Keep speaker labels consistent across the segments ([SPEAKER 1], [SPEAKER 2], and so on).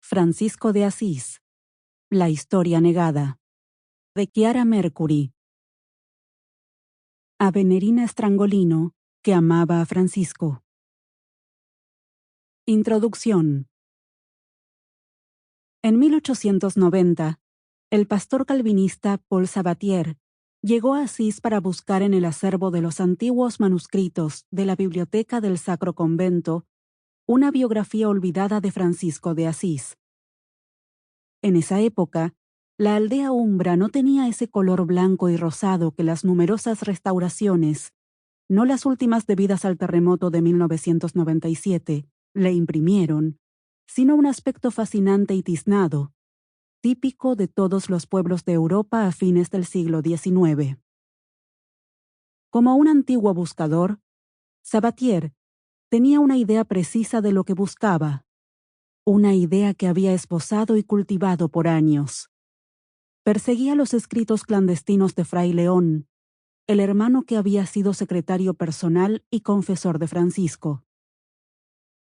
[SPEAKER 1] Francisco de Asís. La historia negada. De Chiara Mercury. A Venerina Strangolino, que amaba a Francisco. Introducción. En 1890, el pastor calvinista Paul Sabatier llegó a Asís para buscar en el acervo de los antiguos manuscritos de la Biblioteca del Sacro Convento una biografía olvidada de Francisco de Asís. En esa época, la aldea umbra no tenía ese color blanco y rosado que las numerosas restauraciones, no las últimas debidas al terremoto de 1997, le imprimieron, sino un aspecto fascinante y tiznado, típico de todos los pueblos de Europa a fines del siglo XIX. Como un antiguo buscador, Sabatier tenía una idea precisa de lo que buscaba, una idea que había esbozado y cultivado por años. Perseguía los escritos clandestinos de Fray León, el hermano que había sido secretario personal y confesor de Francisco.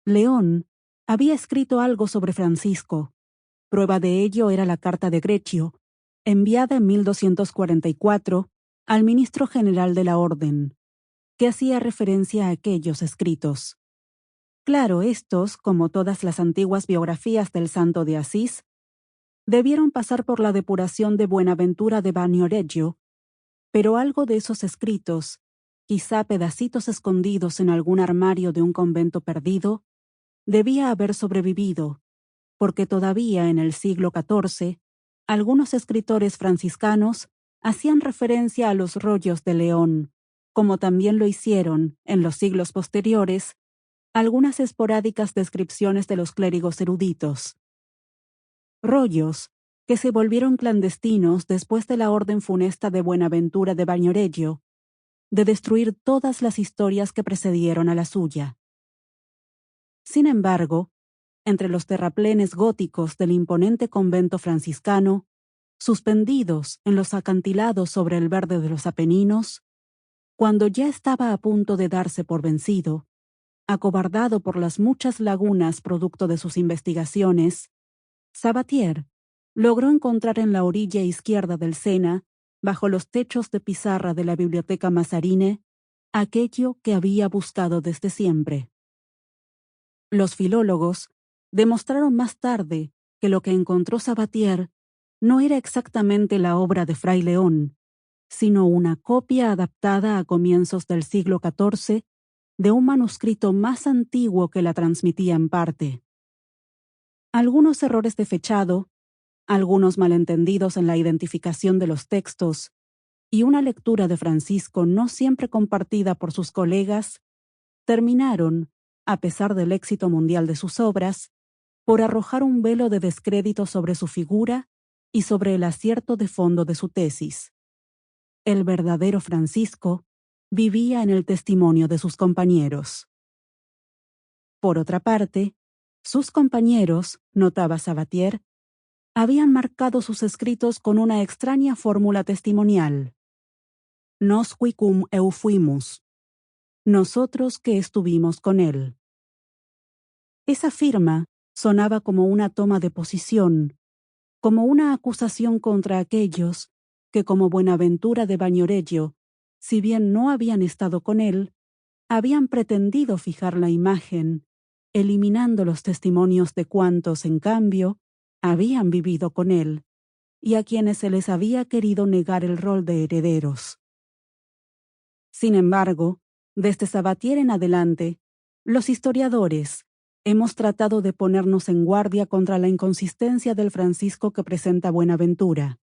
[SPEAKER 1] León había escrito algo sobre Francisco. Prueba de ello era la carta de Greccio, enviada en 1244 al ministro general de la Orden, que hacía referencia a aquellos escritos. Claro, estos, como todas las antiguas biografías del Santo de Asís, debieron pasar por la depuración de Buenaventura de Bagnoregio, pero algo de esos escritos, quizá pedacitos escondidos en algún armario de un convento perdido, debía haber sobrevivido, porque todavía en el siglo XIV, algunos escritores franciscanos hacían referencia a los rollos de León, como también lo hicieron, en los siglos posteriores, algunas esporádicas descripciones de los clérigos eruditos. Rollos que se volvieron clandestinos después de la orden funesta de Buenaventura de Bagnoregio, de destruir todas las historias que precedieron a la suya. Sin embargo, entre los terraplenes góticos del imponente convento franciscano, suspendidos en los acantilados sobre el verde de los Apeninos, cuando ya estaba a punto de darse por vencido, acobardado por las muchas lagunas producto de sus investigaciones, Sabatier logró encontrar en la orilla izquierda del Sena, bajo los techos de pizarra de la Biblioteca Mazarine, aquello que había buscado desde siempre. Los filólogos demostraron más tarde que lo que encontró Sabatier no era exactamente la obra de Fray León, sino una copia adaptada a comienzos del siglo XIV de un manuscrito más antiguo que la transmitía en parte. Algunos errores de fechado, algunos malentendidos en la identificación de los textos y una lectura de Francisco no siempre compartida por sus colegas, terminaron, a pesar del éxito mundial de sus obras, por arrojar un velo de descrédito sobre su figura y sobre el acierto de fondo de su tesis. El verdadero Francisco vivía en el testimonio de sus compañeros. Por otra parte, sus compañeros, notaba Sabatier, habían marcado sus escritos con una extraña fórmula testimonial. Nos qui cum eu fuimus. Nosotros que estuvimos con él. Esa firma sonaba como una toma de posición, como una acusación contra aquellos que, como Buenaventura de Bagnoregio, si bien no habían estado con él, habían pretendido fijar la imagen, eliminando los testimonios de cuantos, en cambio, habían vivido con él, y a quienes se les había querido negar el rol de herederos. Sin embargo, desde Sabatier en adelante, los historiadores hemos tratado de ponernos en guardia contra la inconsistencia del Francisco que presenta Buenaventura,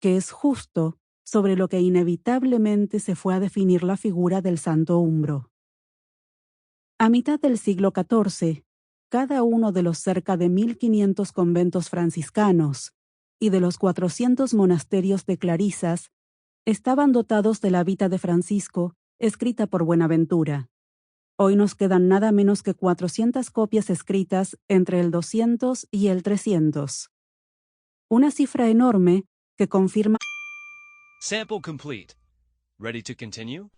[SPEAKER 1] que es justo sobre lo que inevitablemente se fue a definir la figura del santo umbro. A mitad del siglo XIV, cada uno de los cerca de 1500 conventos franciscanos y de los 400 monasterios de clarisas estaban dotados de la Vita de Francisco, escrita por Buenaventura. Hoy nos quedan nada menos que 400 copias escritas entre el 200 y el 300. Una cifra enorme que confirma.
[SPEAKER 2] Sample complete. Ready to continue?